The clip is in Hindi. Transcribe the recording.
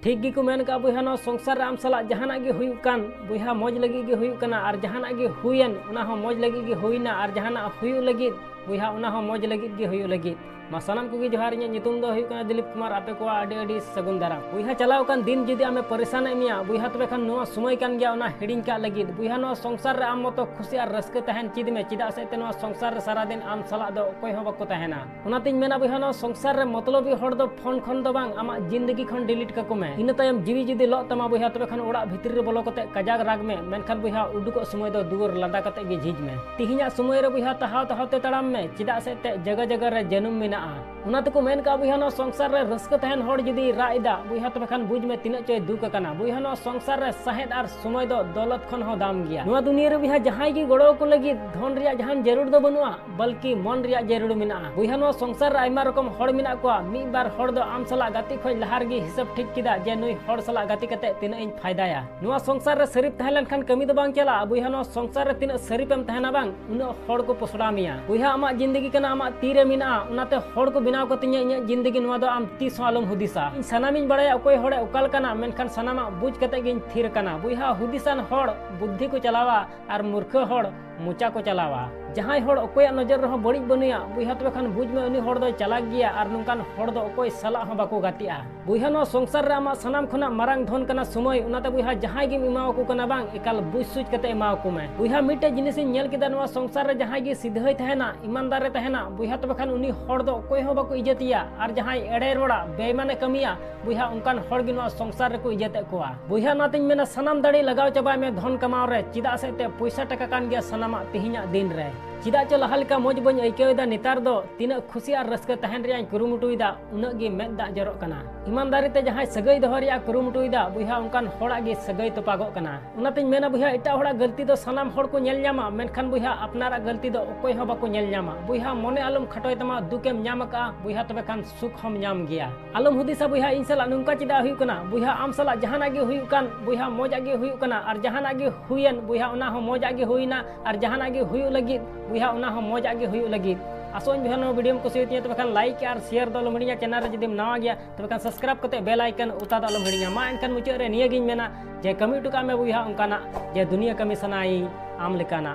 ठीक गी को मेन का बुहा नो संसार आम सला जहाना गे हुयु कान बुहा मौज लगी गे हुयु कना और जहाना गे हुयन उना हो मौज लगी गे हुयना और जहाना हुयु लगी बुहा उना हो मौज लगी गे हुयु लगी मा सानाम को जोहार इन नितुम दो हुयु कना दिलीप कुमार आपे को आडी आडी सगुन दारा बुहा चलाव कान दिन जुदी आमे परेशान एमिया बुहा तबे खान नो समय कान गया उना हिडिंग का लगी बुहा नो संसार रे आम मतो खुशी और रस्के तहन चिद में चिदा से ते नो संसार रे सारा दिन आम सला दो कोई हो बको तहना उनातिन मेना बुहा नो संसार रे मतलबी हड़ दो फोन खन दो बांग आमा जिंदगी खन डिलीट काको में इन तायम जीवी जुदी लो तमा बुहा तबे खान ओड़ा भितर रे बोलो कते कजाग राग में मेनखान बुहा उडुको समय दो दुवर लादा कते गे झिज में तिहिना समय रे बुहा तहाव तहावते तड़ाम में चिदा से ते जगह जगह रे जनुम मेना उना को मेन का बुहा नो संसार रे रस्के तहन हड़ जुदी राइदा बुहा तबे खान बुझ में तिना चोय दुक कना बुहा नो संसार रे साहेद और समय दो दौलत खन हो दाम गया नुआ दुनिया रे बुहा जहां की गड़ो को लगी धन रिया जहां जरूर दो बनुआ बल्कि मन रिया जरूर मिना बुहा नो संसार रे आइमा रकम हड़ मिना को मी बार हड़ दो आम सला गाती खोज लहार गी हिसाब ठीक किदा जे नुई हड़ सला गाती कते तिना इन फायदाया नुआ संसार रे शरीफ तहलन खान कमी दो बांग चला बुहा नो संसार रे तिना शरीफम तहना बांग उना हड़ को पोसड़ा मिया बुहा आमा जिंदगी कना आमा तीरे मिना उनाते हड़ को बिनाव को तिना जिंदगी नुआ दो आम तीस आलम हुदिसा सनामिन बड़ाया अकोय हड़े उकाल कना मेनखान सनामा बुझ कते गिन थीर कना बुहा हुदिसान हड़ बुद्धि को चलावा और मूर्ख हड़ मुचा को चलावा जहां हड़ अकोय नजर रह बड़ी बनुया बुहा तबे खान बुझ में उनी हड़ दो चला गया और नुकान हड़ दो अकोय सला हो बाको गातिया बुहा नो संसार रे आमा सनाम खना मारांग धन कना समय उनाते बुहा जहां गे इमाव को कना बांग एकाल बुझ सुझ कते इमाव को में बुहा मिटे जिनिस नेल केदा नो संसार रे जहां गे सिधै तहना ईमानदार रे तहना बुहा तबे खान उनी हड़ दो अकोय हो बाको इज्जतिया और जहां एड़े रोड़ा बेईमाने कमिया बुहा उनकान हड़ गे नो संसार रे को इज्जत कोआ बुहा नातिन मेना सनाम दाड़ी लगाव चबा में धन कमाव रे चिदा से ते पैसा टका कान गया सनामा तिहिना दिन रे चिदा चो लहालका मौज बन आइकेदा नितार दो तीना खुशी और रस्के तहन रिया कुरुमुटुइदा उना गे मेद दा जरो कना ईमानदारी ते जहां सगई दो रिया कुरुमुटुइदा बुहा उनकान हड़ा गे सगई तोपागो कना उनातिन मेना बुहा एटा हड़ा गलती दो सनाम हड़ को नेल न्यामा मेनखान बुहा अपनारा गलती दो ओकोय हो बाको नेल न्यामा बुहा मने आलम खटोय तमा दुकेम न्याम का बुहा तबे खान सुख हम न्याम गया आलम हुदिसा बुहा इन सला नुंका चिदा हुई कना बुहा आम सला जहाना गे हुई कान बुहा मौजा गे हुई कना और जहाना गे हुयन बुहा उना हो मौजा गे हुईना और जहाना गे हुई लगी बुहा उना हो मौजा गे हुई लगी आसोन बुहा नो वीडियो को कुसियतिया तबे खान लाइक और शेयर दो लमड़िया चैनल रे जदि नवा गया तबे खान सब्सक्राइब कते बेल आइकन उता दो लमड़िया मा एनखान मुचाद रे निया गिन मेना जे कमी टुका में बुहा उनकाना जे दुनिया कमी सनाई आम लेकाना।